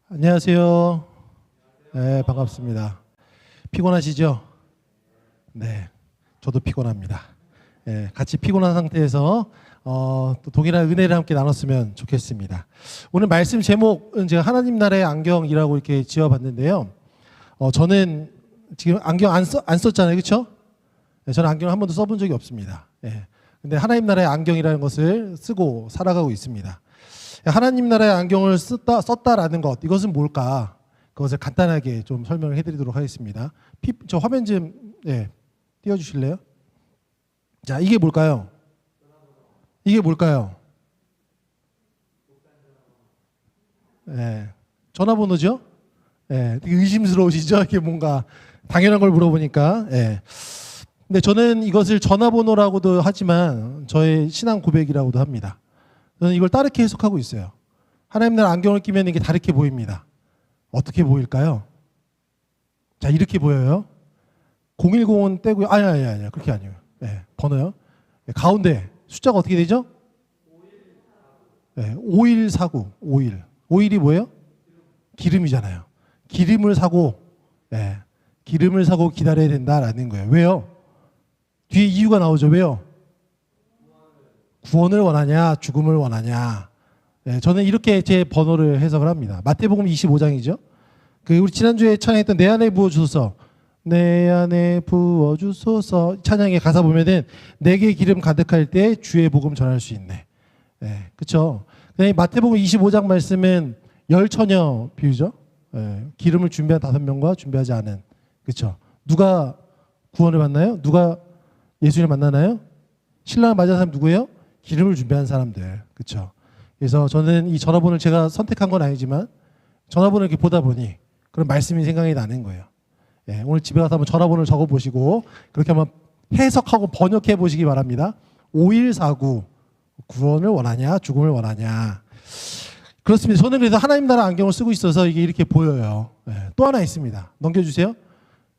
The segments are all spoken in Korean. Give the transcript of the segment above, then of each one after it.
안녕하세요. 네, 반갑습니다. 피곤하시죠? 네, 저도 피곤합니다. 네, 같이 피곤한 상태에서 또 동일한 은혜를 함께 나눴으면 좋겠습니다. 오늘 말씀 제목은 제가 하나님 나라의 안경이라고 이렇게 지어봤는데요. 저는 지금 안경 안 썼잖아요, 그렇죠? 네, 저는 안경을 한 번도 써본 적이 없습니다. 네, 근데 하나님 나라의 안경이라는 것을 쓰고 살아가고 있습니다. 하나님 나라의 안경을 썼다라는 것, 이것은 뭘까? 그것을 간단하게 좀 설명을 해드리도록 하겠습니다. 저 화면 좀 띄워주실래요? 자, 이게 뭘까요? 이게 뭘까요? 전화번호죠? 되게 의심스러우시죠? 이게 뭔가 당연한 걸 물어보니까. 근데 저는 이것을 전화번호라고도 하지만 저의 신앙 고백이라고도 합니다. 저는 이걸 다르게 해석하고 있어요. 하나님 나라 안경을 끼면 이게 다르게 보입니다. 어떻게 보일까요? 자, 이렇게 보여요. 010은 떼고요. 아니요. 그렇게 아니에요. 번호요. 가운데 숫자가 어떻게 되죠? 5149. 51. 51이 뭐예요? 기름이잖아요. 기름을 사고 기다려야 된다라는 거예요. 왜요? 뒤에 이유가 나오죠. 왜요? 구원을 원하냐, 죽음을 원하냐. 저는 이렇게 제 번호를 해석을 합니다. 마태복음 25장이죠. 우리 지난주에 찬양했던 내 안에 부어주소서, 내 안에 부어주소서 찬양의 가사 보면은 내게 기름 가득할 때 주의 복음 전할 수 있네. 그렇죠. 마태복음 25장 말씀은 열 처녀 비유죠. 기름을 준비한 5명과 준비하지 않은. 그렇죠. 누가 구원을 만나요? 누가 예수를 만나나요? 신랑을 맞은 사람 누구예요? 기름을 준비한 사람들. 그렇죠. 그래서 저는 이 전화번호를 제가 선택한 건 아니지만 전화번호를 이렇게 보다 보니 그런 말씀이 생각이 나는 거예요. 오늘 집에 가서 한번 전화번호를 적어보시고 그렇게 한번 해석하고 번역해 보시기 바랍니다. 5149 구원을 원하냐 죽음을 원하냐. 그렇습니다. 저는 그래서 하나님 나라 안경을 쓰고 있어서 이게 이렇게 보여요. 또 하나 있습니다. 넘겨주세요.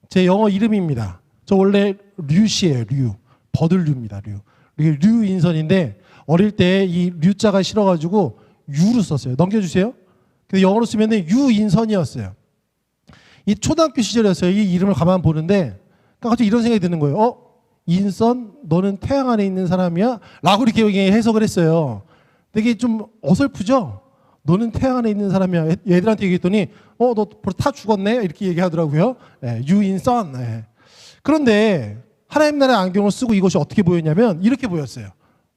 제 영어 이름입니다. 저 원래 류씨예요. 류. 버들류입니다. 류. 이게 류인선인데 어릴 때 이 류자가 싫어가지고 유로 썼어요. 넘겨주세요. 근데 영어로 쓰면은 유인선이었어요. 이 초등학교 시절이었어요. 이 이름을 가만 보는데 갑자기 이런 생각이 드는 거예요. 인선, 너는 태양 안에 있는 사람이야? 라고 이렇게 해석을 했어요. 되게 좀 어설프죠? 너는 태양 안에 있는 사람이야. 얘들한테 얘기했더니 너 벌써 다 죽었네? 이렇게 얘기하더라고요. 유인선. 그런데 하나님 나라의 안경을 쓰고 이것이 어떻게 보였냐면 이렇게 보였어요.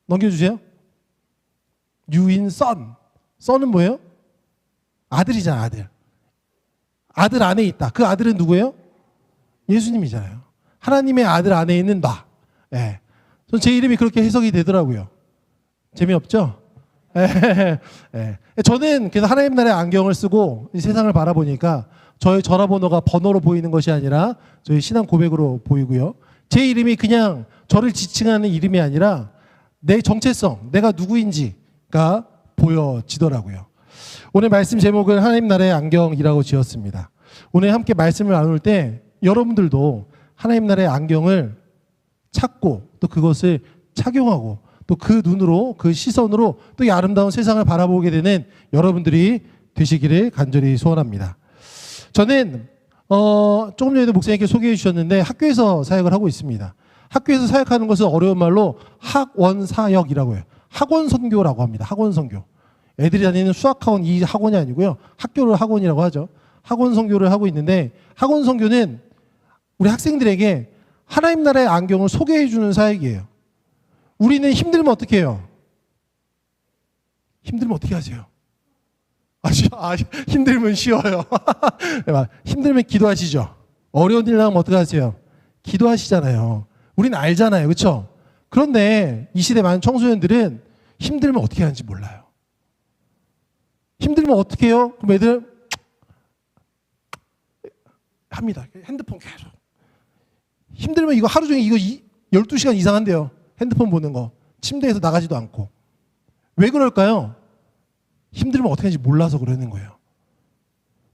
넘겨주세요. 유인선. 선은 뭐예요? 아들이잖아, 아들. 아들 안에 있다. 그 아들은 누구예요? 예수님이잖아요. 하나님의 아들 안에 있는 나. 전 제 이름이 그렇게 해석이 되더라고요. 재미없죠? 저는 그래서 하나님 나라의 안경을 쓰고 이 세상을 바라보니까 저의 전화번호가 번호로 보이는 것이 아니라 저희 신앙 고백으로 보이고요. 제 이름이 그냥 저를 지칭하는 이름이 아니라 내 정체성, 내가 누구인지가 보여지더라고요. 오늘 말씀 제목은 하나님 나라의 안경이라고 지었습니다. 오늘 함께 말씀을 나눌 때 여러분들도 하나님 나라의 안경을 찾고 또 그것을 착용하고 또 그 눈으로 그 시선으로 또 이 아름다운 세상을 바라보게 되는 여러분들이 되시기를 간절히 소원합니다. 저는 조금 전에도 목사님께 소개해 주셨는데 학교에서 사역을 하고 있습니다. 학교에서 사역하는 것은 어려운 말로 학원사역이라고 해요. 학원 선교라고 합니다. 학원 선교. 애들이 다니는 수학학원 이 학원이 아니고요. 학교를 학원이라고 하죠. 학원 선교를 하고 있는데 학원 선교는 우리 학생들에게 하나님 나라의 안경을 소개해 주는 사역이에요. 우리는 힘들면 어떻게 해요? 힘들면 어떻게 하세요? 힘들면 쉬워요. 힘들면 기도하시죠. 어려운 일 나면 어떻게 하세요? 기도하시잖아요. 우리는 알잖아요. 그렇죠? 그런데 이 시대 많은 청소년들은 힘들면 어떻게 하는지 몰라요. 힘들면 어떻게 해요? 그럼 애들 합니다. 핸드폰 계속. 힘들면 이거 하루 종일 이거 12시간 이상 한대요. 핸드폰 보는 거. 침대에서 나가지도 않고. 왜 그럴까요? 힘들면 어떻게 하는지 몰라서 그러는 거예요.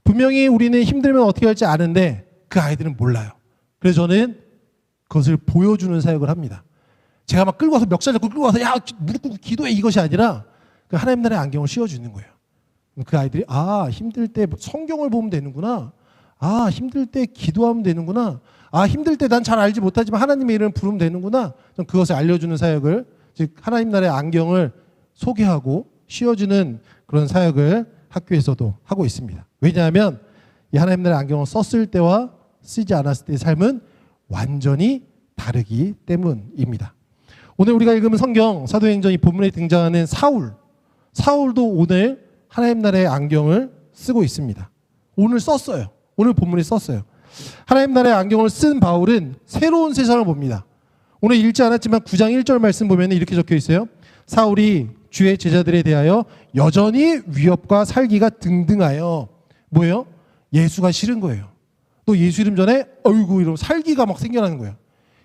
분명히 우리는 힘들면 어떻게 할지 아는데 그 아이들은 몰라요. 그래서 저는 그것을 보여주는 사역을 합니다. 제가 막 멱살 잡고 끌고 와서 야 무릎 꿇고 기도해 이것이 아니라 그 하나님 나라의 안경을 씌워주는 거예요. 그 아이들이 힘들 때 성경을 보면 되는구나. 힘들 때 기도하면 되는구나. 힘들 때 난 잘 알지 못하지만 하나님의 이름을 부르면 되는구나. 좀 그것을 알려주는 사역을, 즉 하나님 나라의 안경을 소개하고 씌워주는 그런 사역을 학교에서도 하고 있습니다. 왜냐하면 이 하나님 나라의 안경을 썼을 때와 쓰지 않았을 때의 삶은 완전히 다르기 때문입니다. 오늘 우리가 읽으면 성경 사도행전 이 본문에 등장하는 사울도 오늘 하나님 나라의 안경을 쓰고 있습니다. 오늘 썼어요. 오늘 본문에 썼어요. 하나님 나라의 안경을 쓴 바울은 새로운 세상을 봅니다. 오늘 읽지 않았지만 9장 1절 말씀 보면 이렇게 적혀 있어요. 사울이 주의 제자들에 대하여 여전히 위협과 살기가 등등하여 뭐예요? 예수가 싫은 거예요. 또 예수 이름 전에 어이구 이러고 살기가 막 생겨나는 거예요.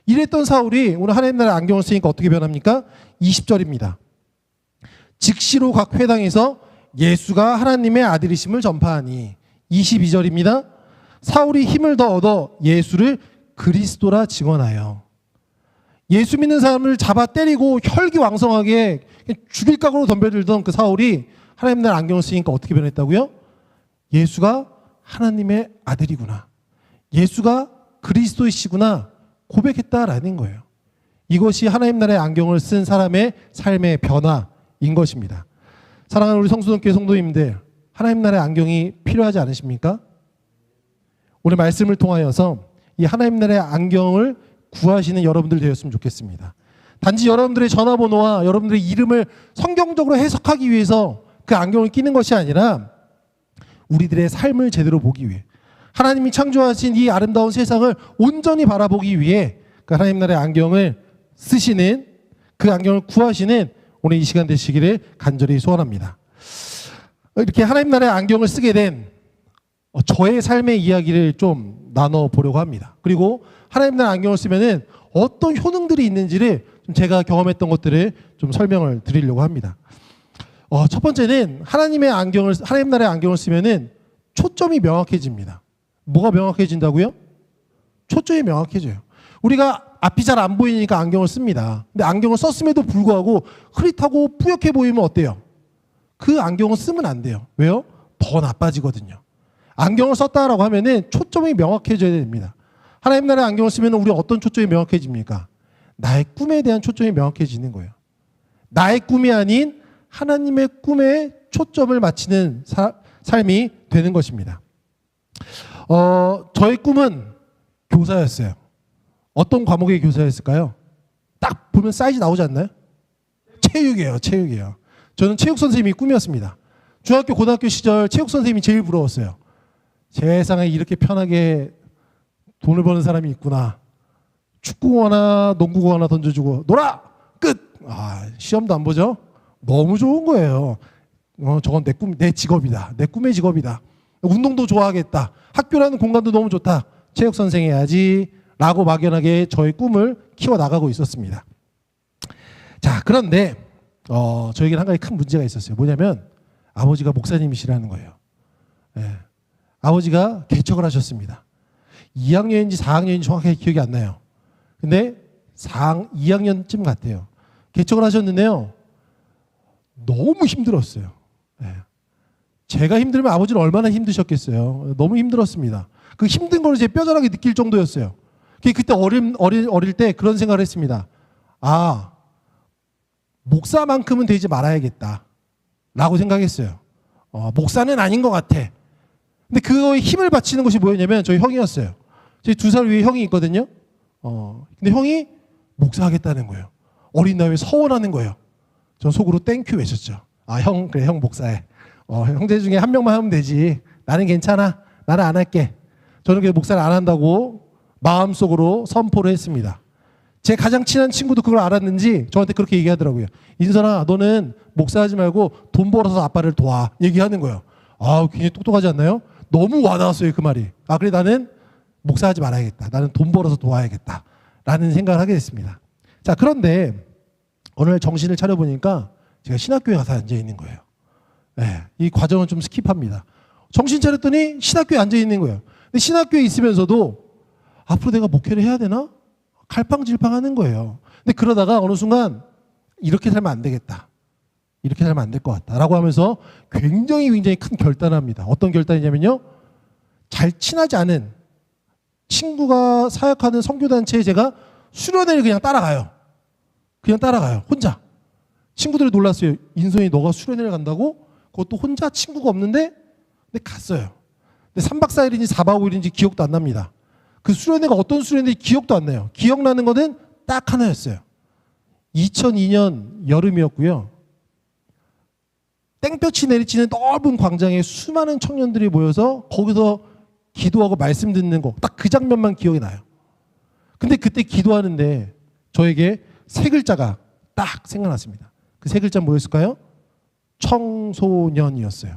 이랬던 사울이 오늘 하나님 나라의 안경을 쓰니까 어떻게 변합니까? 20절입니다. 즉시로 각 회당에서 예수가 하나님의 아들이심을 전파하니 22절입니다. 사울이 힘을 더 얻어 예수를 그리스도라 증언하여 예수 믿는 사람을 잡아 때리고 혈기왕성하게 죽일 각오로 덤벼들던 그 사울이 하나님 나라의 안경을 쓰니까 어떻게 변했다고요? 예수가 하나님의 아들이구나. 예수가 그리스도이시구나 고백했다라는 거예요. 이것이 하나님 나라의 안경을 쓴 사람의 삶의 변화인 것입니다. 사랑하는 우리 성수동교회 성도님들, 하나님 나라의 안경이 필요하지 않으십니까? 오늘 말씀을 통하여서 이 하나님 나라의 안경을 구하시는 여러분들 되었으면 좋겠습니다. 단지 여러분들의 전화번호와 여러분들의 이름을 성경적으로 해석하기 위해서 그 안경을 끼는 것이 아니라 우리들의 삶을 제대로 보기 위해 하나님이 창조하신 이 아름다운 세상을 온전히 바라보기 위해 그 하나님 나라의 안경을 쓰시는, 그 안경을 구하시는 오늘 이 시간 되시기를 간절히 소원합니다. 이렇게 하나님 나라의 안경을 쓰게 된 저의 삶의 이야기를 좀 나눠보려고 합니다. 그리고 하나님 나라의 안경을 쓰면은 어떤 효능들이 있는지를 좀 제가 경험했던 것들을 좀 설명을 드리려고 합니다. 첫 번째는 하나님 나라의 안경을 쓰면은 초점이 명확해집니다. 뭐가 명확해진다고요? 초점이 명확해져요. 우리가 앞이 잘 안 보이니까 안경을 씁니다. 근데 안경을 썼음에도 불구하고 흐릿하고 뿌옇게 보이면 어때요? 그 안경을 쓰면 안 돼요. 왜요? 더 나빠지거든요. 안경을 썼다라고 하면은 초점이 명확해져야 됩니다. 하나님 나라의 안경을 쓰면 우리 어떤 초점이 명확해집니까? 나의 꿈에 대한 초점이 명확해지는 거예요. 나의 꿈이 아닌 하나님의 꿈에 초점을 맞추는 삶이 되는 것입니다. 저의 꿈은 교사였어요. 어떤 과목의 교사였을까요? 딱 보면 사이즈 나오지 않나요? 체육이에요. 저는 체육 선생님이 꿈이었습니다. 중학교, 고등학교 시절 체육 선생님이 제일 부러웠어요. 세상에 이렇게 편하게 돈을 버는 사람이 있구나. 축구공 하나, 농구공 하나 던져주고 놀아! 끝! 시험도 안 보죠? 너무 좋은 거예요. 저건 내 직업이다. 내 꿈의 직업이다. 운동도 좋아하겠다. 학교라는 공간도 너무 좋다. 체육 선생 해야지 라고 막연하게 저의 꿈을 키워나가고 있었습니다. 자, 그런데 저에게는 한 가지 큰 문제가 있었어요. 뭐냐면 아버지가 목사님이시라는 거예요. 아버지가 개척을 하셨습니다. 2학년인지 4학년인지 정확하게 기억이 안 나요. 근데 2학년쯤 같아요. 개척을 하셨는데요. 너무 힘들었어요. 제가 힘들면 아버지는 얼마나 힘드셨겠어요. 너무 힘들었습니다. 그 힘든 걸 이제 뼈저리게 느낄 정도였어요. 그때 어릴 때 그런 생각을 했습니다. 목사만큼은 되지 말아야겠다 라고 생각했어요. 목사는 아닌 것 같아. 근데 그거에 힘을 바치는 것이 뭐였냐면 저희 형이었어요. 저희 2살 위에 형이 있거든요. 근데 형이 목사하겠다는 거예요. 어린 나이에 서원하는 거예요. 전 속으로 땡큐 외쳤죠. 그래 형 목사해. 형제 중에 한 명만 하면 되지. 나는 괜찮아. 나는 안 할게. 저는 그래서 목사를 안 한다고 마음속으로 선포를 했습니다. 제 가장 친한 친구도 그걸 알았는지 저한테 그렇게 얘기하더라고요. 인선아, 너는 목사하지 말고 돈 벌어서 아빠를 도와. 얘기하는 거예요. 굉장히 똑똑하지 않나요? 너무 와닿았어요, 그 말이. 그래 나는 목사하지 말아야겠다. 나는 돈 벌어서 도와야겠다. 라는 생각을 하게 됐습니다. 자, 그런데 오늘 정신을 차려보니까 제가 신학교에 가서 앉아있는 거예요. 이 과정은 좀 스킵합니다. 정신 차렸더니 신학교에 앉아있는 거예요. 근데 신학교에 있으면서도 앞으로 내가 목회를 해야 되나? 갈팡질팡하는 거예요. 근데 그러다가 어느 순간 이렇게 살면 안 되겠다 이렇게 살면 안 될 것 같다라고 하면서 굉장히 큰 결단을 합니다. 어떤 결단이냐면요. 잘 친하지 않은 친구가 사역하는 선교단체에 제가 수련회를 그냥 따라가요. 혼자. 친구들이 놀랐어요. 인선이 너가 수련회를 간다고? 그것도 혼자 친구가 없는데? 근데 갔어요. 근데 3박 4일인지 4박 5일인지 기억도 안 납니다. 그 수련회가 어떤 수련회인지 기억도 안 나요. 기억나는 거는 딱 하나였어요. 2002년 여름이었고요. 땡볕이 내리치는 넓은 광장에 수많은 청년들이 모여서 거기서 기도하고 말씀 듣는 거, 딱 그 장면만 기억이 나요. 근데 그때 기도하는데 저에게 세 글자가 딱 생각났습니다. 그 세 글자 뭐였을까요? 청소년이었어요.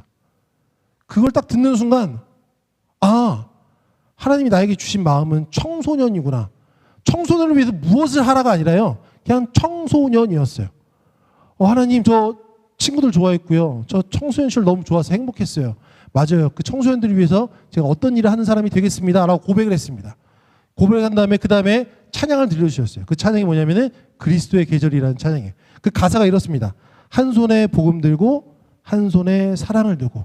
그걸 딱 듣는 순간, 아, 하나님이 나에게 주신 마음은 청소년이구나. 청소년을 위해서 무엇을 하라가 아니라요. 그냥 청소년이었어요. 하나님, 저 친구들 좋아했고요. 저 청소년 시절 너무 좋아서 행복했어요. 맞아요. 그 청소년들을 위해서 제가 어떤 일을 하는 사람이 되겠습니다. 라고 고백을 했습니다. 고백한 다음에 그 다음에 찬양을 들려주셨어요. 그 찬양이 뭐냐면은 그리스도의 계절이라는 찬양이에요. 그 가사가 이렇습니다. 한 손에 복음 들고 한 손에 사랑을 들고.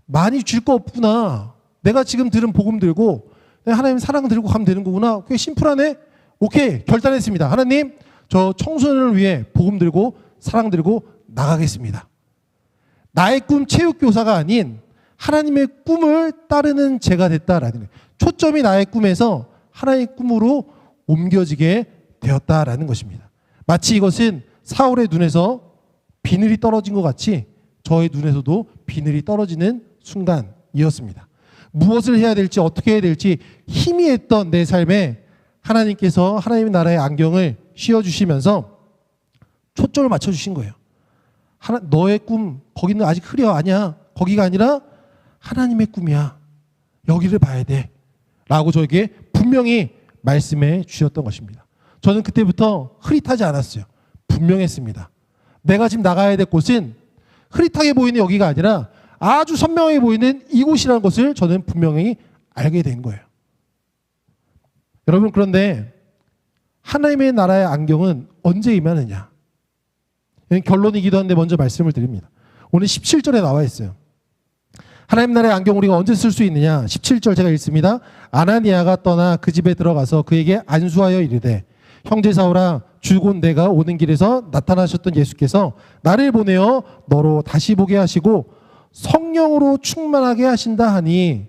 많이 줄 거 없구나. 내가 지금 들은 복음 들고 하나님 사랑 들고 가면 되는 거구나. 꽤 심플하네. 오케이, 결단했습니다. 하나님, 저 청소년을 위해 복음 들고 사랑 들고 나가겠습니다. 나의 꿈 체육교사가 아닌 하나님의 꿈을 따르는 제가 됐다라는 거예요. 초점이 나의 꿈에서 하나님의 꿈으로 옮겨지게 되었다라는 것입니다. 마치 이것은 사울의 눈에서 비늘이 떨어진 것 같이 저의 눈에서도 비늘이 떨어지는 순간이었습니다. 무엇을 해야 될지 어떻게 해야 될지 희미했던 내 삶에 하나님께서 하나님의 나라의 안경을 씌워주시면서 초점을 맞춰주신 거예요. 너의 꿈 거기는 아직 흐려. 아니야. 거기가 아니라 하나님의 꿈이야. 여기를 봐야 돼. 라고 저에게 분명히 말씀해 주셨던 것입니다. 저는 그때부터 흐릿하지 않았어요. 분명했습니다. 내가 지금 나가야 될 곳은 흐릿하게 보이는 여기가 아니라 아주 선명하게 보이는 이곳이라는 것을 저는 분명히 알게 된 거예요. 여러분, 그런데 하나님의 나라의 안경은 언제 임하느냐? 결론이기도 한데 먼저 말씀을 드립니다. 오늘 17절에 나와 있어요. 하나님 나라의 안경 우리가 언제 쓸 수 있느냐? 17절 제가 읽습니다. 아나니아가 떠나 그 집에 들어가서 그에게 안수하여 이르되 형제 사울아, 주곧 내가 오는 길에서 나타나셨던 예수께서 나를 보내어 너로 다시 보게 하시고 성령으로 충만하게 하신다 하니,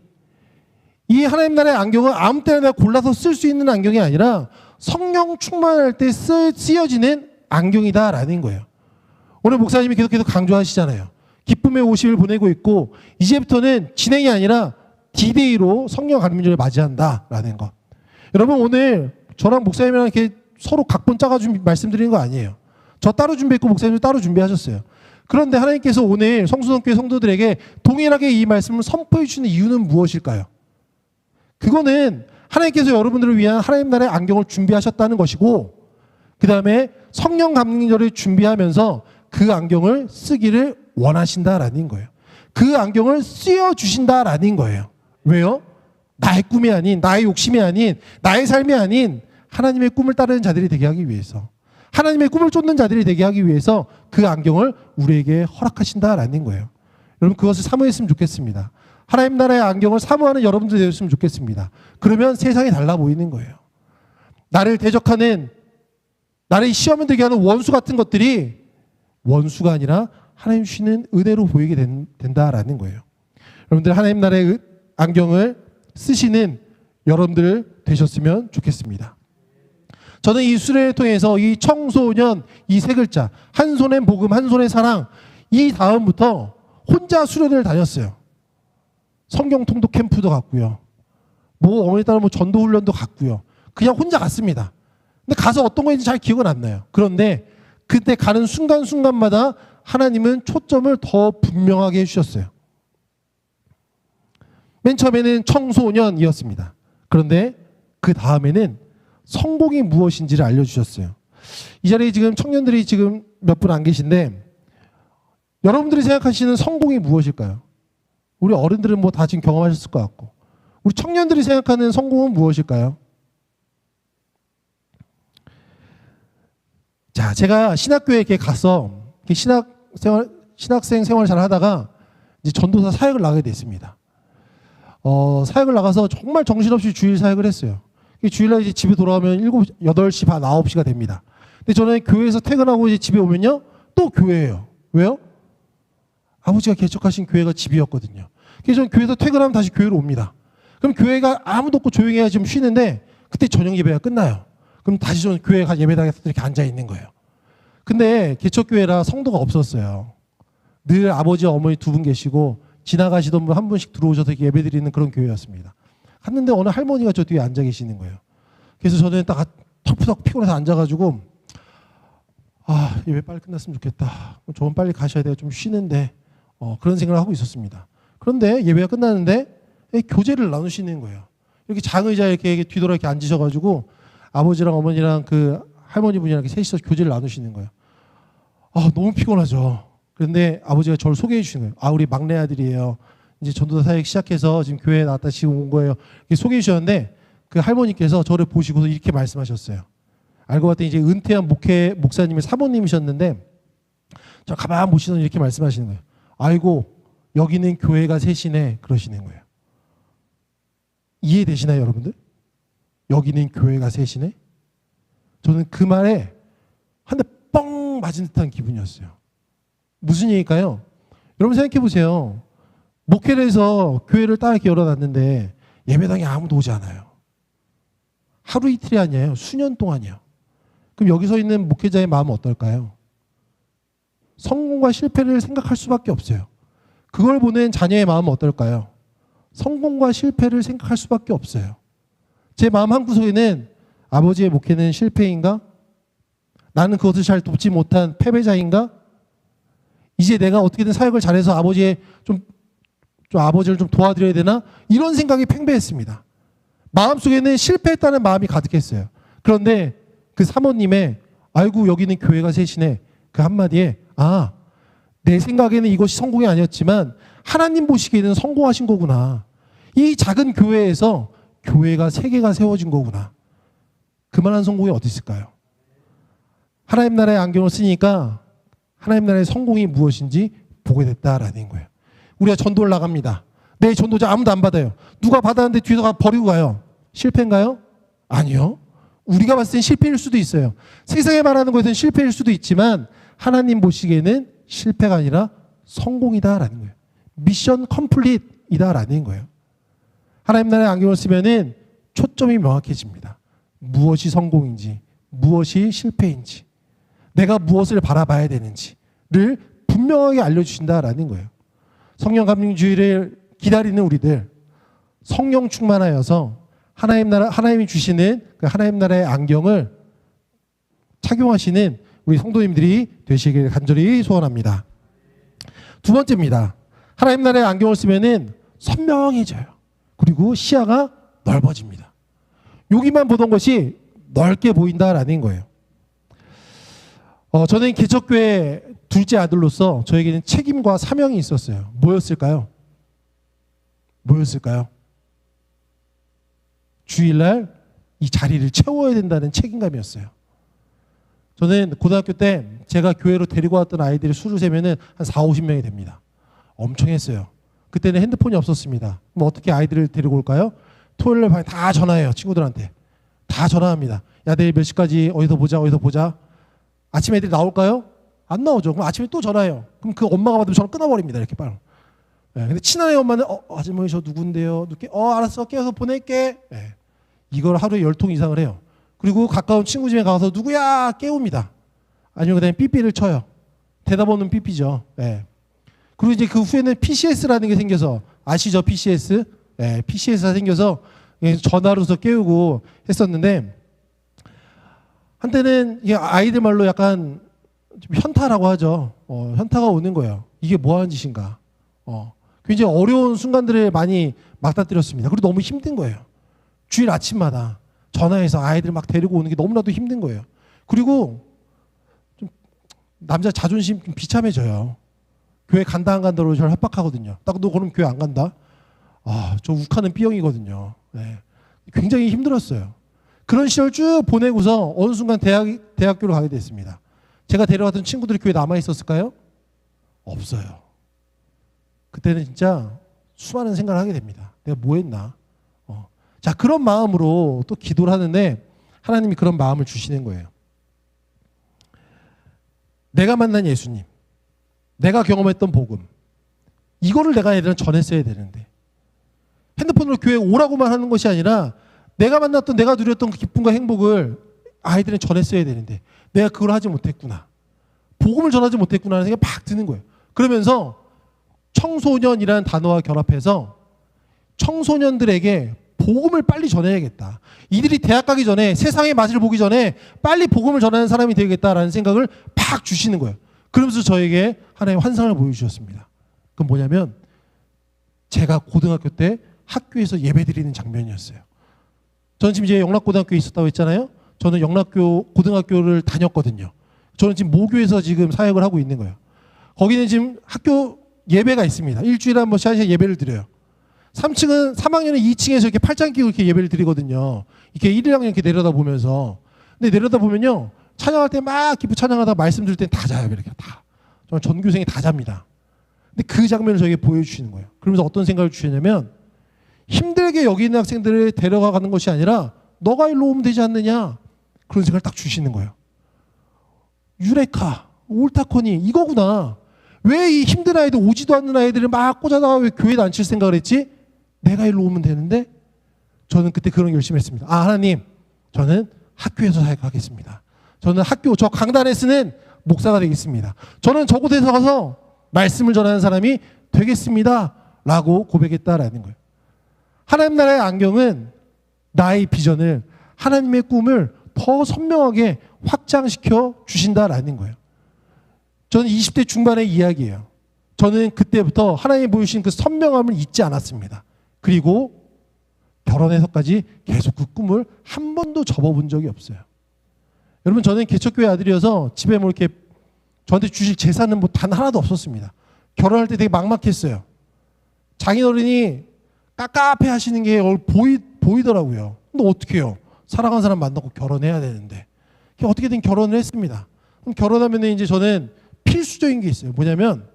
이 하나님 나라의 안경은 아무 때나 골라서 쓸 수 있는 안경이 아니라 성령 충만할 때 쓰여지는 안경이다라는 거예요. 오늘 목사님이 계속 강조하시잖아요. 기쁨의 50일 보내고 있고 이제부터는 진행이 아니라 D-Day로 성령 강림절을 맞이한다라는 것. 여러분, 오늘 저랑 목사님이랑 이렇게 서로 각본 짜가지고 말씀드리는 거 아니에요. 저 따로 준비했고 목사님도 따로 준비하셨어요. 그런데 하나님께서 오늘 성수성교회 성도들에게 동일하게 이 말씀을 선포해 주시는 이유는 무엇일까요? 그거는 하나님께서 여러분들을 위한 하나님 나라의 안경을 준비하셨다는 것이고, 그 다음에 성령 강림절을 준비하면서 그 안경을 쓰기를 원하신다라는 거예요. 그 안경을 쓰여주신다라는 거예요. 왜요? 나의 꿈이 아닌, 나의 욕심이 아닌, 나의 삶이 아닌 하나님의 꿈을 따르는 자들이 되게 하기 위해서, 하나님의 꿈을 쫓는 자들이 되게 하기 위해서 그 안경을 우리에게 허락하신다라는 거예요. 여러분, 그것을 사모했으면 좋겠습니다. 하나님 나라의 안경을 사모하는 여러분들 되었으면 좋겠습니다. 그러면 세상이 달라 보이는 거예요. 나를 대적하는, 나를 시험에 들게 하는 원수 같은 것들이 원수가 아니라 하나님 주시는 은혜로 보이게 된다라는 거예요. 여러분들, 하나님 나라의 안경을 쓰시는 여러분들 되셨으면 좋겠습니다. 저는 이 수련을 통해서 이 청소년, 이 세 글자, 한 손에 복음, 한 손에 사랑, 이 다음부터 혼자 수련을 다녔어요. 성경 통독 캠프도 갔고요. 어머니 따라 전도 훈련도 갔고요. 그냥 혼자 갔습니다. 근데 가서 어떤 거인지 잘 기억은 안 나요. 그런데 그때 가는 순간순간마다 하나님은 초점을 더 분명하게 해주셨어요. 맨 처음에는 청소년이었습니다. 그런데 그 다음에는 성공이 무엇인지를 알려주셨어요. 이 자리에 지금 청년들이 지금 몇 분 안 계신데, 여러분들이 생각하시는 성공이 무엇일까요? 우리 어른들은 다 지금 경험하셨을 것 같고, 우리 청년들이 생각하는 성공은 무엇일까요? 자, 제가 신학교에 이렇게 가서 신학 신학생 생활을 잘 하다가 이제 전도사 사역을 나가게 됐습니다. 사역을 나가서 정말 정신없이 주일 사역을 했어요. 주일날 이제 집에 돌아오면 8시 반, 9시가 됩니다. 근데 저는 교회에서 퇴근하고 이제 집에 오면요, 또 교회예요. 왜요? 아버지가 개척하신 교회가 집이었거든요. 그래서 저는 교회에서 퇴근하면 다시 교회로 옵니다. 그럼 교회가 아무도 없고 조용해야 좀 쉬는데 그때 저녁 예배가 끝나요. 그럼 다시 저는 교회 가 예배당에서 이렇게 앉아 있는 거예요. 근데 개척교회라 성도가 없었어요. 늘 아버지, 어머니 두 분 계시고 지나가시던 분 한 분씩 들어오셔서 예배 드리는 그런 교회였습니다. 갔는데 어느 할머니가 저 뒤에 앉아 계시는 거예요. 그래서 저는 딱 턱푸덕 피곤해서 앉아가지고 예배 빨리 끝났으면 좋겠다. 저분 빨리 가셔야 돼요. 좀 쉬는데 그런 생각을 하고 있었습니다. 그런데 예배가 끝났는데 교제를 나누시는 거예요. 이렇게 장의자에 이렇게 뒤돌아 이렇게 앉으셔가지고 아버지랑 어머니랑 그 할머니 분이랑 이렇게 셋이서 교제를 나누시는 거예요. 너무 피곤하죠. 그런데 아버지가 저를 소개해 주시는 거예요. 우리 막내 아들이에요. 이제 전도사 사역 시작해서 지금 교회에 나왔다 지금 온 거예요. 이렇게 소개해 주셨는데 그 할머니께서 저를 보시고서 이렇게 말씀하셨어요. 알고 봤더니 이제 은퇴한 목사님의 사모님이셨는데 저 가만 보시더니 이렇게 말씀하시는 거예요. 아이고 여기는 교회가 셋이네 그러시는 거예요. 이해되시나요 여러분들? 여기는 교회가 셋이네? 저는 그 말에 한 대 뻥 맞은 듯한 기분이었어요. 무슨 얘기일까요? 여러분 생각해 보세요. 목회를 해서 교회를 딱 이렇게 열어놨는데 예배당에 아무도 오지 않아요. 하루 이틀이 아니에요. 수년 동안이요. 그럼 여기 서 있는 목회자의 마음은 어떨까요? 성공과 실패를 생각할 수밖에 없어요. 그걸 보는 자녀의 마음은 어떨까요? 성공과 실패를 생각할 수밖에 없어요. 제 마음 한구석에는 아버지의 목회는 실패인가? 나는 그것을 잘 돕지 못한 패배자인가? 이제 내가 어떻게든 사역을 잘해서 아버지를 좀 도와드려야 되나? 이런 생각이 팽배했습니다. 마음속에는 실패했다는 마음이 가득했어요. 그런데 그 사모님의 아이고 여기는 교회가 셋이네 그 한마디에 내 생각에는 이것이 성공이 아니었지만 하나님 보시기에는 성공하신 거구나. 이 작은 교회에서 교회가 3개가 세워진 거구나. 그만한 성공이 어디 있을까요? 하나님 나라의 안경을 쓰니까 하나님 나라의 성공이 무엇인지 보게 됐다라는 거예요. 우리가 전도를 나갑니다. 내 전도자 아무도 안 받아요. 누가 받았는데 뒤에서 버리고 가요. 실패인가요? 아니요. 우리가 봤을 땐 실패일 수도 있어요. 세상에 말하는 것은 실패일 수도 있지만 하나님 보시기에는 실패가 아니라 성공이다라는 거예요. 미션 컴플릿이다라는 거예요. 하나님 나라의 안경을 쓰면은 초점이 명확해집니다. 무엇이 성공인지, 무엇이 실패인지, 내가 무엇을 바라봐야 되는지를 분명하게 알려주신다라는 거예요. 성령 감동 주의를 기다리는 우리들, 성령 충만하여서 하나님이 주시는 그 하나님 나라의 안경을 착용하시는 우리 성도님들이 되시길 간절히 소원합니다. 두 번째입니다. 하나님 나라의 안경을 쓰면은 선명해져요. 그리고 시야가 넓어집니다. 여기만 보던 것이 넓게 보인다라는 거예요. 저는 개척교회 둘째 아들로서 저에게는 책임과 사명이 있었어요. 뭐였을까요? 주일날 이 자리를 채워야 된다는 책임감이었어요. 저는 고등학교 때 제가 교회로 데리고 왔던 아이들이 수를 세면은 한 40-50명이 됩니다. 엄청 했어요. 그때는 핸드폰이 없었습니다. 그럼 어떻게 아이들을 데리고 올까요? 토요일 밤에 다 전화해요. 친구들한테. 다 전화합니다. 야, 내일 몇 시까지 어디서 보자. 아침에 애들이 나올까요? 안 나오죠. 그럼 아침에 또 전화해요. 그럼 그 엄마가 받으면 전화 끊어버립니다. 이렇게 바로. 근데 친한 애 엄마는 아주머니 저 누군데요? 알았어. 깨워서 보낼게. 이걸 하루에 10통 이상을 해요. 그리고 가까운 친구 집에 가서 누구야? 깨웁니다. 아니면 그다음에 삐삐를 쳐요. 대답 없는 삐삐죠. 그리고 이제 그 후에는 PCS라는 게 생겨서 아시죠? PCS? PCS가 생겨서 전화로서 깨우고 했었는데 한때는 이게 아이들 말로 약간 좀 현타라고 하죠. 현타가 오는 거예요. 이게 뭐 하는 짓인가. 굉장히 어려운 순간들을 많이 맞닥뜨렸습니다. 그리고 너무 힘든 거예요. 주일 아침마다 전화해서 아이들 막 데리고 오는 게 너무나도 힘든 거예요. 그리고 좀 남자 자존심 좀 비참해져요. 교회 간다 안 간다로 저를 협박하거든요. 딱 너 그럼 교회 안 간다? 저 욱하는 B형이거든요. 굉장히 힘들었어요. 그런 시절 쭉 보내고서 어느 순간 대학교로 가게 됐습니다. 제가 데려갔던 친구들이 교회에 남아 있었을까요? 없어요. 그때는 진짜 수많은 생각을 하게 됩니다. 내가 뭐 했나? 자, 그런 마음으로 또 기도를 하는데 하나님이 그런 마음을 주시는 거예요. 내가 만난 예수님, 내가 경험했던 복음, 이거를 내가 애들은 전했어야 되는데 핸드폰으로 교회에 오라고만 하는 것이 아니라 내가 만났던, 내가 누렸던 그 기쁨과 행복을 아이들은 전했어야 되는데 내가 그걸 하지 못했구나. 복음을 전하지 못했구나 하는 생각이 막 드는 거예요. 그러면서 청소년이라는 단어와 결합해서 청소년들에게 복음을 빨리 전해야겠다. 이들이 대학 가기 전에 세상의 맛을 보기 전에 빨리 복음을 전하는 사람이 되겠다라는 생각을 팍 주시는 거예요. 그러면서 저에게 하나의 환상을 보여주셨습니다. 그건 뭐냐면 제가 고등학교 때 학교에서 예배드리는 장면이었어요. 저는 지금 이제 영락고등학교에 있었다고 했잖아요. 저는 고등학교를 다녔거든요. 저는 지금 모교에서 지금 사역을 하고 있는 거예요. 거기는 지금 학교 예배가 있습니다. 일주일에 한 번씩 예배를 드려요. 3층은 3학년은 2층에서 이렇게 팔짱 끼고 이렇게 예배를 드리거든요. 이렇게 1, 2학년 이렇게 내려다보면서. 근데 내려다보면요. 찬양할 때 막 기쁘게 찬양하다가 말씀 들을 땐 다 자요. 이렇게 다. 정말 전교생이 다 잡니다. 근데 그 장면을 저에게 보여주시는 거예요. 그러면서 어떤 생각을 주시냐면 힘들게 여기 있는 학생들을 데려가는 것이 아니라 너가 일로 오면 되지 않느냐. 그런 생각을 딱 주시는 거예요. 유레카, 올타코니 이거구나. 왜 이 힘든 아이들, 오지도 않는 아이들을 막 꽂아다가 왜 교회에 앉힐 생각을 했지? 내가 일로 오면 되는데. 저는 그때 그런 결심을 했습니다. 하나님, 저는 학교에서 사역하겠습니다. 저는 저 강단에 쓰는 목사가 되겠습니다. 저는 저곳에서 가서 말씀을 전하는 사람이 되겠습니다. 라고 고백했다라는 거예요. 하나님 나라의 안경은 나의 비전을, 하나님의 꿈을 더 선명하게 확장시켜 주신다라는 거예요. 저는 20대 중반의 이야기예요. 저는 그때부터 하나님이 보여주신 그 선명함을 잊지 않았습니다. 그리고 결혼해서까지 계속 그 꿈을 한 번도 접어본 적이 없어요. 여러분, 저는 개척교회 아들이어서 집에 뭐 이렇게 저한테 주실 재산은 뭐 단 하나도 없었습니다. 결혼할 때 되게 막막했어요. 장인어른이 깝깝해 하시는 게 보이더라고요. 근데 어떻게 해요? 사랑하는 사람 만나고 결혼해야 되는데. 어떻게든 결혼을 했습니다. 그럼 결혼하면 이제 저는 필수적인 게 있어요. 뭐냐면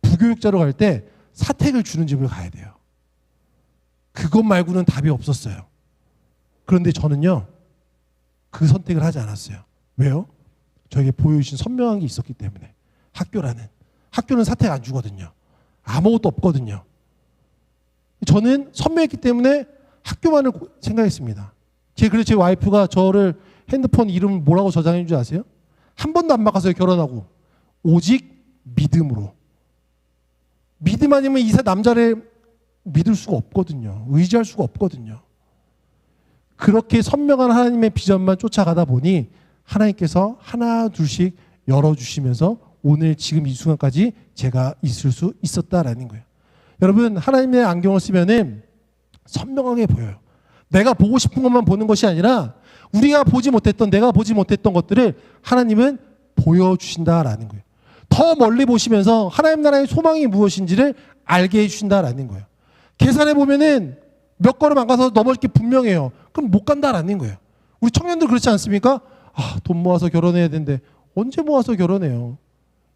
부교육자로 갈 때 사택을 주는 집을 가야 돼요. 그것 말고는 답이 없었어요. 그런데 저는요, 그 선택을 하지 않았어요. 왜요? 저에게 보여주신 선명한 게 있었기 때문에. 학교는 사택 안 주거든요. 아무것도 없거든요. 저는 선명했기 때문에 학교만을 생각했습니다. 그래서 제 와이프가 저를 핸드폰 이름 뭐라고 저장해 준 줄 아세요? 한 번도 안 바꿨어요. 결혼하고. 오직 믿음으로. 믿음 아니면 이 남자를 믿을 수가 없거든요. 의지할 수가 없거든요. 그렇게 선명한 하나님의 비전만 쫓아가다 보니 하나님께서 하나 둘씩 열어주시면서 오늘 지금 이 순간까지 제가 있을 수 있었다라는 거예요. 여러분, 하나님의 안경을 쓰면은 선명하게 보여요. 내가 보고 싶은 것만 보는 것이 아니라 우리가 보지 못했던, 내가 보지 못했던 것들을 하나님은 보여주신다라는 거예요. 더 멀리 보시면서 하나님 나라의 소망이 무엇인지를 알게 해주신다라는 거예요. 계산해 보면은 몇 걸음 안 가서 넘어질 게 분명해요. 그럼 못 간다라는 거예요. 우리 청년들 그렇지 않습니까? 돈 모아서 결혼해야 되는데 언제 모아서 결혼해요?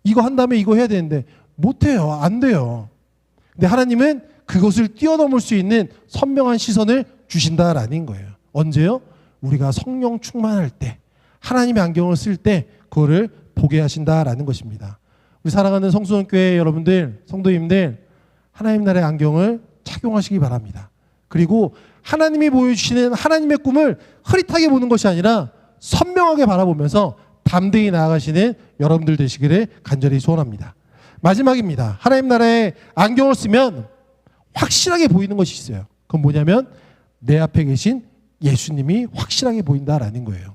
이거 한 다음에 이거 해야 되는데 못해요. 안 돼요. 근데 하나님은 그것을 뛰어넘을 수 있는 선명한 시선을 주신다라는 거예요. 언제요? 우리가 성령 충만할 때, 하나님의 안경을 쓸 때 그거를 보게 하신다라는 것입니다. 우리 사랑하는 성수원교회 여러분들, 성도님들, 하나님 나라의 안경을 착용하시기 바랍니다. 그리고 하나님이 보여주시는 하나님의 꿈을 흐릿하게 보는 것이 아니라 선명하게 바라보면서 담대히 나아가시는 여러분들 되시기를 간절히 소원합니다. 마지막입니다. 하나님 나라의 안경을 쓰면 확실하게 보이는 것이 있어요. 그건 뭐냐면 내 앞에 계신 예수님이 확실하게 보인다라는 거예요.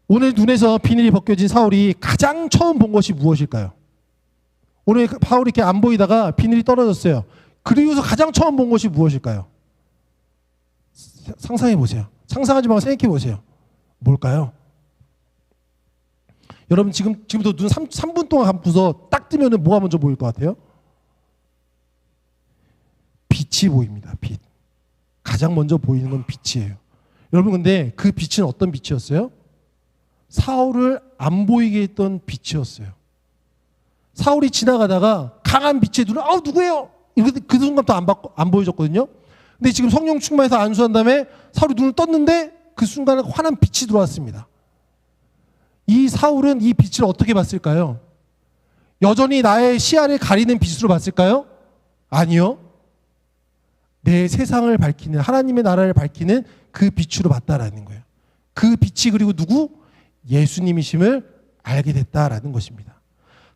오늘 눈에서 비늘이 벗겨진 사울이 가장 처음 본 것이 무엇일까요? 오늘 바울이 이렇게 안 보이다가 비늘이 떨어졌어요. 그리고서 가장 처음 본 것이 무엇일까요? 상상해 보세요. 상상하지 말고 생각해 보세요. 뭘까요? 여러분 지금부터 눈 3분 동안 감고서 딱 뜨면 뭐가 먼저 보일 것 같아요? 빛이 보입니다. 빛. 가장 먼저 보이는 건 빛이에요. 여러분, 근데 그 빛은 어떤 빛이었어요? 사울을 안 보이게 했던 빛이었어요. 사울이 지나가다가 강한 빛에 눈을 누구예요? 이렇게 그 순간도 안 보여줬거든요. 근데 지금 성령 충만해서 안수한 다음에 사울이 눈을 떴는데 그 순간에 환한 빛이 들어왔습니다. 이 사울은 이 빛을 어떻게 봤을까요? 여전히 나의 시야를 가리는 빛으로 봤을까요? 아니요. 내 세상을 밝히는, 하나님의 나라를 밝히는 그 빛으로 봤다라는 거예요. 그 빛이 그리고 누구? 예수님이심을 알게 됐다라는 것입니다.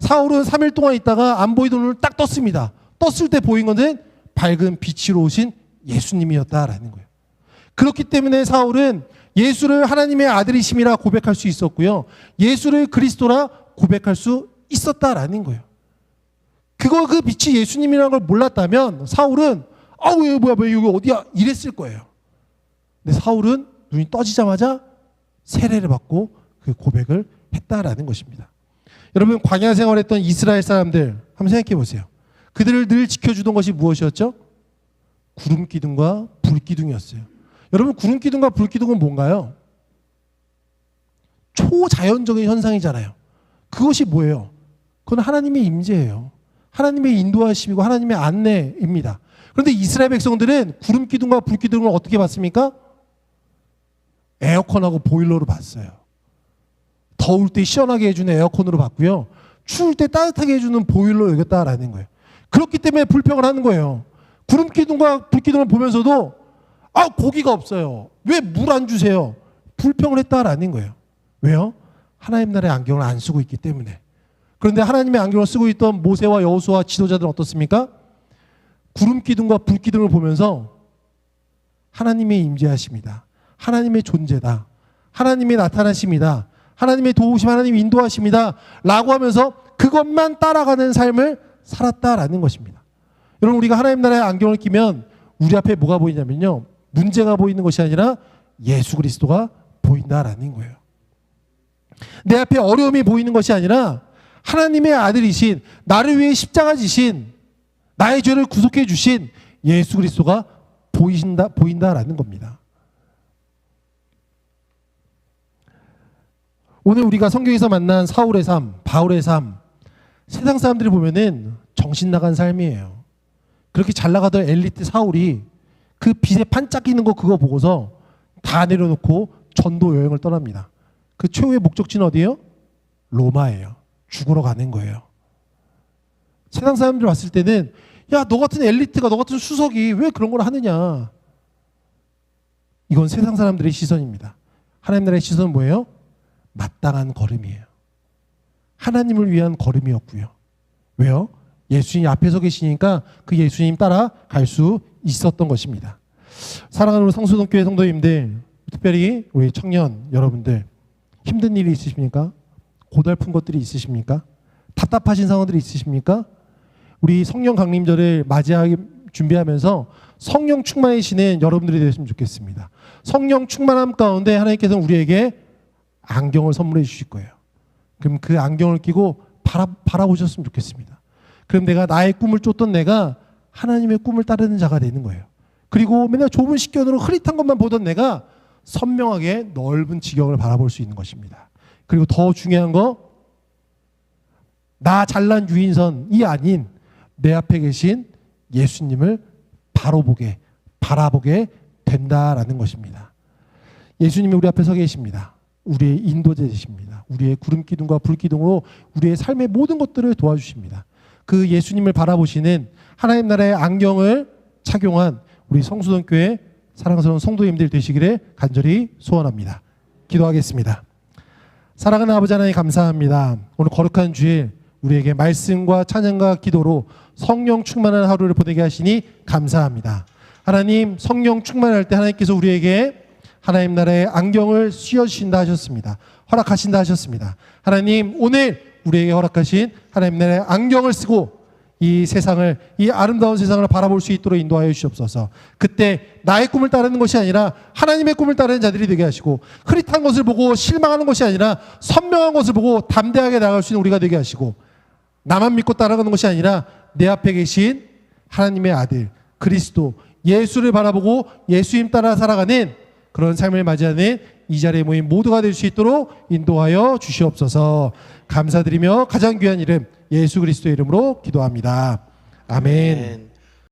사울은 3일 동안 있다가 안 보이던 눈을 딱 떴습니다. 떴을 때 보인 것은 밝은 빛으로 오신 예수님이었다라는 거예요. 그렇기 때문에 사울은 예수를 하나님의 아들이심이라 고백할 수 있었고요. 예수를 그리스도라 고백할 수 있었다라는 거예요. 그 빛이 예수님이라는 걸 몰랐다면 사울은 왜 여기 어디야? 이랬을 거예요. 근데 사울은 눈이 떠지자마자 세례를 받고 그 고백을 했다라는 것입니다. 여러분, 광야 생활했던 이스라엘 사람들 한번 생각해 보세요. 그들을 늘 지켜주던 것이 무엇이었죠? 구름 기둥과 불 기둥이었어요. 여러분, 구름 기둥과 불 기둥은 뭔가요? 초자연적인 현상이잖아요. 그것이 뭐예요? 그건 하나님의 임재예요. 하나님의 인도하심이고 하나님의 안내입니다. 그런데 이스라엘 백성들은 구름 기둥과 불 기둥을 어떻게 봤습니까? 에어컨하고 보일러로 봤어요. 더울 때 시원하게 해주는 에어컨으로 봤고요. 추울 때 따뜻하게 해주는 보일러로 여겼다라는 거예요. 그렇기 때문에 불평을 하는 거예요. 구름 기둥과 불 기둥을 보면서도 고기가 없어요. 왜 물 안 주세요? 불평을 했다라는 거예요. 왜요? 하나님 나라의 안경을 안 쓰고 있기 때문에. 그런데 하나님의 안경을 쓰고 있던 모세와 여호수아 지도자들은 어떻습니까? 구름 기둥과 불 기둥을 보면서 하나님의 임재하심이다. 하나님의 존재다. 하나님의 나타나심이다. 하나님의 도우심, 하나님의 인도하심이다. 라고 하면서 그것만 따라가는 삶을 살았다라는 것입니다. 여러분, 우리가 하나님 나라의 안경을 끼면 우리 앞에 뭐가 보이냐면요. 문제가 보이는 것이 아니라 예수 그리스도가 보인다라는 거예요. 내 앞에 어려움이 보이는 것이 아니라 하나님의 아들이신, 나를 위해 십자가 지신, 나의 죄를 구속해 주신 예수 그리스도가 보인다라는 겁니다. 오늘 우리가 성경에서 만난 사울의 삶, 바울의 삶, 세상 사람들이 보면은 정신 나간 삶이에요. 그렇게 잘 나가던 엘리트 사울이 그 빛에 반짝이는 거 그거 보고서 다 내려놓고 전도 여행을 떠납니다. 그 최후의 목적지는 어디예요? 로마예요. 죽으러 가는 거예요. 세상 사람들 봤을 때는 너 같은 엘리트가, 너 같은 수석이 왜 그런 걸 하느냐. 이건 세상 사람들의 시선입니다. 하나님 나라의 시선은 뭐예요? 마땅한 걸음이에요. 하나님을 위한 걸음이었고요. 왜요? 예수님이 앞에 서 계시니까 그 예수님 따라 갈 수 있었던 것입니다. 사랑하는 우리 성수동교회 성도님들, 특별히 우리 청년 여러분들, 힘든 일이 있으십니까? 고달픈 것들이 있으십니까? 답답하신 상황들이 있으십니까? 우리 성령 강림절을 맞이하기 준비하면서 성령 충만이시는 여러분들이 되셨으면 좋겠습니다. 성령 충만함 가운데 하나님께서는 우리에게 안경을 선물해 주실 거예요. 그럼 그 안경을 끼고 바라보셨으면 좋겠습니다. 그럼 내가 나의 꿈을 쫓던 내가 하나님의 꿈을 따르는 자가 되는 거예요. 그리고 맨날 좁은 식견으로 흐릿한 것만 보던 내가 선명하게 넓은 지경을 바라볼 수 있는 것입니다. 그리고 더 중요한 거, 나 잘난 유인선이 아닌 내 앞에 계신 예수님을 바라보게 된다라는 것입니다. 예수님이 우리 앞에 서 계십니다. 우리의 인도자이십니다. 우리의 구름 기둥과 불 기둥으로 우리의 삶의 모든 것들을 도와주십니다. 그 예수님을 바라보시는 하나님 나라의 안경을 착용한 우리 성수동교회 사랑스러운 성도님들 되시기를 간절히 소원합니다. 기도하겠습니다. 사랑하는 아버지 하나님, 감사합니다. 오늘 거룩한 주일 우리에게 말씀과 찬양과 기도로 성령 충만한 하루를 보내게 하시니 감사합니다. 하나님, 성령 충만할 때 하나님께서 우리에게 하나님 나라의 안경을 씌워주신다 하셨습니다. 허락하신다 하셨습니다. 하나님, 오늘 우리에게 허락하신 하나님 나라의 안경을 쓰고 이 세상을, 이 아름다운 세상을 바라볼 수 있도록 인도하여 주시옵소서. 그때 나의 꿈을 따르는 것이 아니라 하나님의 꿈을 따르는 자들이 되게 하시고, 흐릿한 것을 보고 실망하는 것이 아니라 선명한 것을 보고 담대하게 나아갈 수 있는 우리가 되게 하시고, 나만 믿고 따라가는 것이 아니라 내 앞에 계신 하나님의 아들 그리스도 예수를 바라보고 예수님 따라 살아가는 그런 삶을 맞이하는 이 자리에 모인 모두가 될 수 있도록 인도하여 주시옵소서. 감사드리며 가장 귀한 이름 예수 그리스도의 이름으로 기도합니다. 아멘. 아멘.